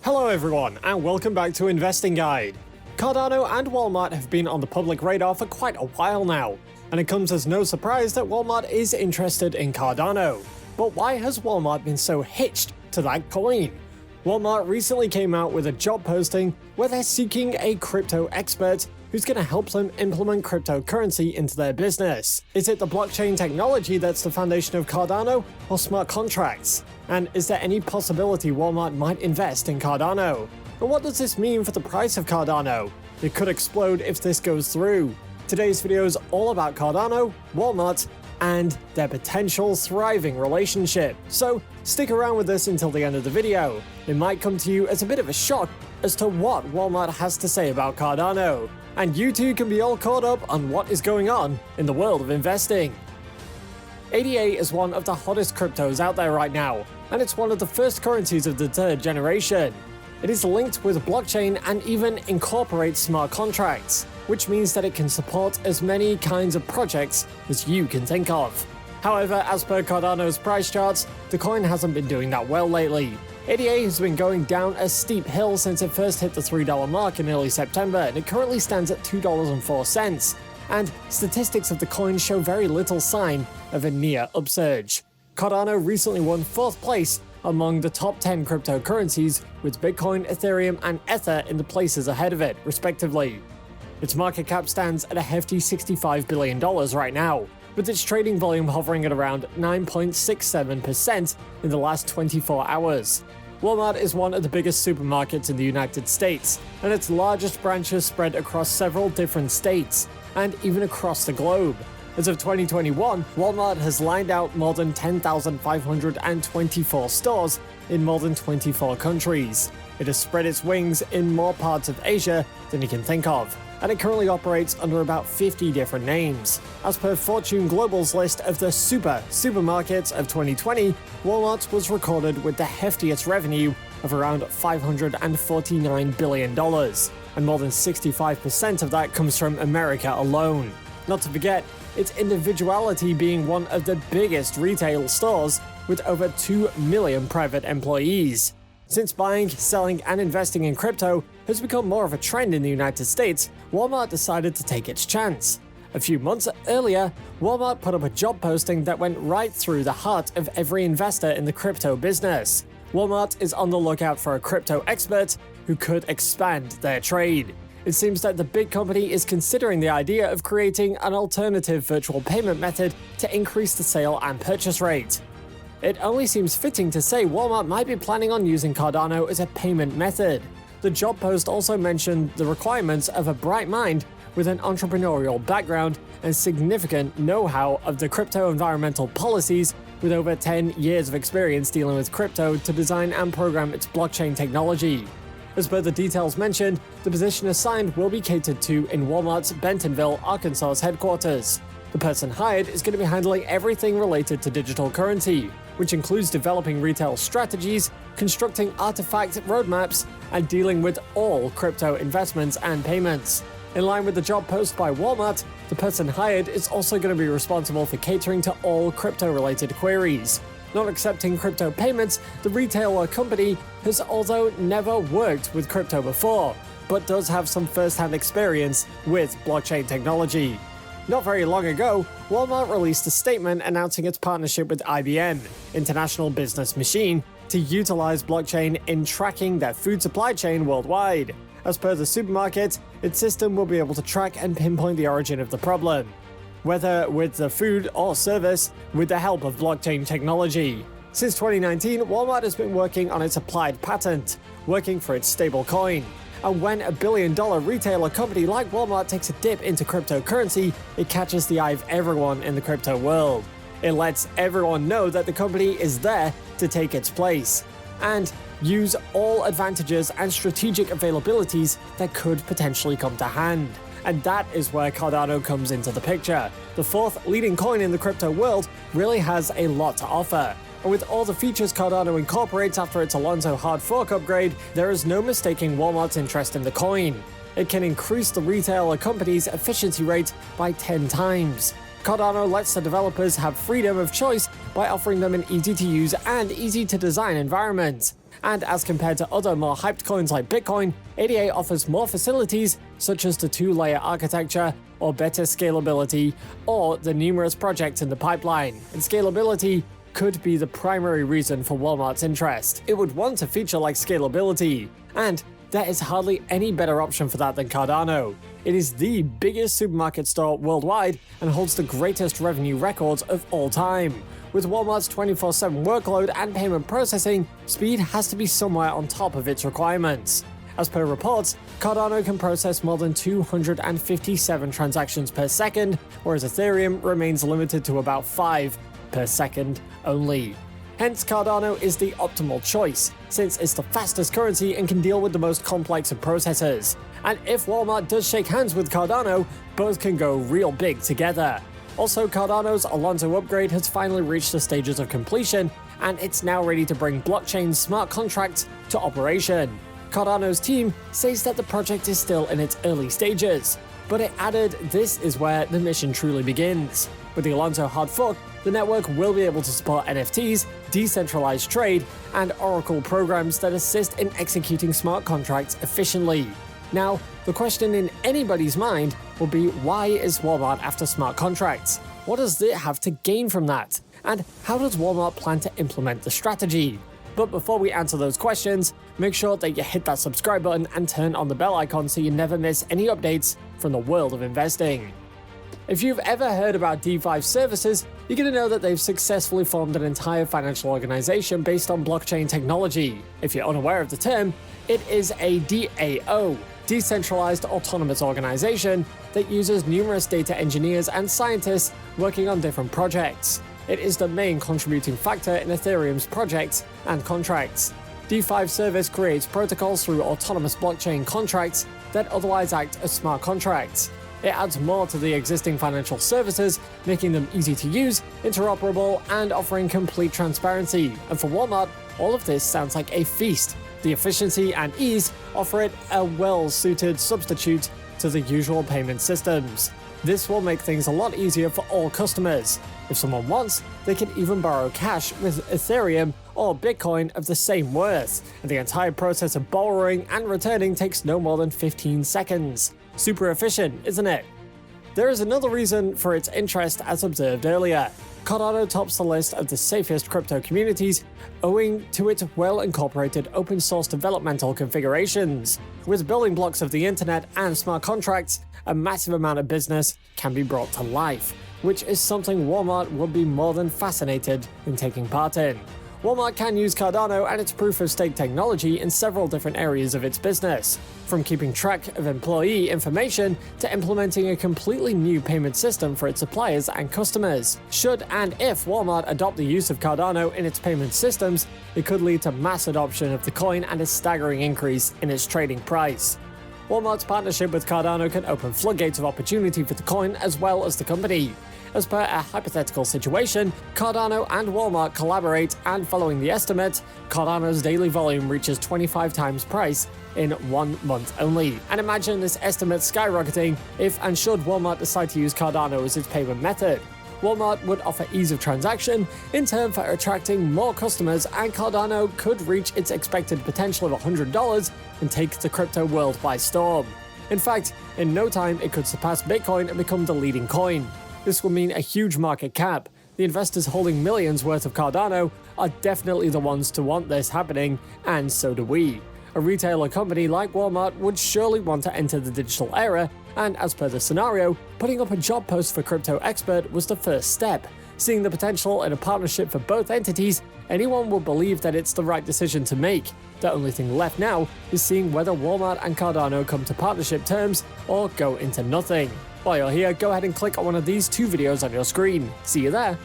Hello everyone, and welcome back to Investing Guide. Cardano and Walmart have been on the public radar for quite a while now, and it comes as no surprise that Walmart is interested in Cardano. But why has Walmart been so hitched to that coin? Walmart recently came out with a job posting where they're seeking a crypto expert who's going to help them implement cryptocurrency into their business. Is it the blockchain technology that's the foundation of Cardano, or smart contracts? And is there any possibility Walmart might invest in Cardano? And what does this mean for the price of Cardano? It could explode if this goes through. Today's video is all about Cardano, Walmart, and their potential thriving relationship. So stick around with us until the end of the video. It might come to you as a bit of a shock as to what Walmart has to say about Cardano. And you too can be all caught up on what is going on in the world of investing. ADA is one of the hottest cryptos out there right now, and it's one of the first currencies of the third generation. It is linked with blockchain and even incorporates smart contracts, which means that it can support as many kinds of projects as you can think of. However, as per Cardano's price charts, the coin hasn't been doing that well lately. ADA has been going down a steep hill since it first hit the $3 mark in early September, and it currently stands at $2.04. And statistics of the coin show very little sign of a near upsurge. Cardano recently won 4th place among the top 10 cryptocurrencies, with Bitcoin, Ethereum, and Ether in the places ahead of it, respectively. Its market cap stands at a hefty $65 billion right now, with its trading volume hovering at around 9.67% in the last 24 hours. Walmart is one of the biggest supermarkets in the United States, and its largest branches spread across several different states, and even across the globe. As of 2021, Walmart has lined out more than 10,524 stores in more than 24 countries. It has spread its wings in more parts of Asia than you can think of, and it currently operates under about 50 different names. As per Fortune Global's list of the supermarkets of 2020, Walmart was recorded with the heftiest revenue of around $549 billion, and more than 65% of that comes from America alone. Not to forget, its individuality being one of the biggest retail stores with over 2 million private employees. Since buying, selling, and investing in crypto has become more of a trend in the United States, Walmart decided to take its chance. A few months earlier, Walmart put up a job posting that went right through the heart of every investor in the crypto business. Walmart is on the lookout for a crypto expert who could expand their trade. It seems that the big company is considering the idea of creating an alternative virtual payment method to increase the sale and purchase rate. It only seems fitting to say Walmart might be planning on using Cardano as a payment method. The job post also mentioned the requirements of a bright mind with an entrepreneurial background and significant know-how of the crypto environmental policies, with over 10 years of experience dealing with crypto to design and program its blockchain technology. As per the details mentioned, the position assigned will be catered to in Walmart's Bentonville, Arkansas headquarters. The person hired is going to be handling everything related to digital currency, which includes developing retail strategies, constructing artifact roadmaps, and dealing with all crypto investments and payments. In line with the job post by Walmart, the person hired is also going to be responsible for catering to all crypto-related queries. Not accepting crypto payments, the retailer company has although never worked with crypto before, but does have some first-hand experience with blockchain technology. Not very long ago, Walmart released a statement announcing its partnership with IBM, International Business Machine, to utilize blockchain in tracking their food supply chain worldwide. As per the supermarket, its system will be able to track and pinpoint the origin of the problem, whether with the food or service, with the help of blockchain technology. Since 2019, Walmart has been working on its applied patent, working for its stablecoin. And when a billion-dollar retailer company like Walmart takes a dip into cryptocurrency, it catches the eye of everyone in the crypto world. It lets everyone know that the company is there to take its place, and use all advantages and strategic availabilities that could potentially come to hand. And that is where Cardano comes into the picture. The 4th leading coin in the crypto world really has a lot to offer. And with all the features Cardano incorporates after its Alonzo hard fork upgrade, there is no mistaking Walmart's interest in the coin. It can increase the retailer company's efficiency rate by 10 times. Cardano lets the developers have freedom of choice by offering them an easy-to-use and easy-to-design environment. And as compared to other more hyped coins like Bitcoin, ADA offers more facilities such as the 2-layer architecture, or better scalability, or the numerous projects in the pipeline. And scalability could be the primary reason for Walmart's interest. It would want a feature like scalability, and there is hardly any better option for that than Cardano. It is the biggest supermarket store worldwide and holds the greatest revenue records of all time. With Walmart's 24/7 workload and payment processing, speed has to be somewhere on top of its requirements. As per reports, Cardano can process more than 257 transactions per second, whereas Ethereum remains limited to about 5 per second only. Hence, Cardano is the optimal choice, since it's the fastest currency and can deal with the most complex of processors. And if Walmart does shake hands with Cardano, both can go real big together. Also, Cardano's Alonzo upgrade has finally reached the stages of completion, and it's now ready to bring blockchain smart contracts to operation. Cardano's team says that the project is still in its early stages, but it added this is where the mission truly begins. With the Alonzo hard fork, the network will be able to support NFTs, decentralized trade, and Oracle programs that assist in executing smart contracts efficiently. Now, the question in anybody's mind will be, why is Walmart after smart contracts? What does it have to gain from that? And how does Walmart plan to implement the strategy? But before we answer those questions, make sure that you hit that subscribe button and turn on the bell icon so you never miss any updates from the world of investing. If you've ever heard about DeFi services, you're going to know that they've successfully formed an entire financial organization based on blockchain technology. If you're unaware of the term, it is a DAO, decentralized autonomous organization, that uses numerous data engineers and scientists working on different projects. It is the main contributing factor in Ethereum's projects and contracts. DeFi service creates protocols through autonomous blockchain contracts that otherwise act as smart contracts. It adds more to the existing financial services, making them easy to use, interoperable, and offering complete transparency. And for Walmart, all of this sounds like a feast. The efficiency and ease offer it a well-suited substitute to the usual payment systems. This will make things a lot easier for all customers. If someone wants, they can even borrow cash with Ethereum or Bitcoin of the same worth, and the entire process of borrowing and returning takes no more than 15 seconds. Super efficient, isn't it? There is another reason for its interest as observed earlier. Cardano tops the list of the safest crypto communities owing to its well-incorporated open-source developmental configurations. With building blocks of the internet and smart contracts, a massive amount of business can be brought to life, which is something Walmart would be more than fascinated in taking part in. Walmart can use Cardano and its proof-of-stake technology in several different areas of its business, from keeping track of employee information to implementing a completely new payment system for its suppliers and customers. Should and if Walmart adopt the use of Cardano in its payment systems, it could lead to mass adoption of the coin and a staggering increase in its trading price. Walmart's partnership with Cardano can open floodgates of opportunity for the coin as well as the company. As per a hypothetical situation, Cardano and Walmart collaborate, and following the estimate, Cardano's daily volume reaches 25 times price in 1 month only. And imagine this estimate skyrocketing if and should Walmart decide to use Cardano as its payment method. Walmart would offer ease of transaction in turn for attracting more customers, and Cardano could reach its expected potential of $100 and take the crypto world by storm. In fact, in no time it could surpass Bitcoin and become the leading coin. This will mean a huge market cap. The investors holding millions worth of Cardano are definitely the ones to want this happening, and so do we. A retailer company like Walmart would surely want to enter the digital era, and as per the scenario, putting up a job post for Crypto Expert was the first step. Seeing the potential in a partnership for both entities, anyone will believe that it's the right decision to make. The only thing left now is seeing whether Walmart and Cardano come to partnership terms or go into nothing. While you're here, go ahead and click on one of these 2 videos on your screen. See you there!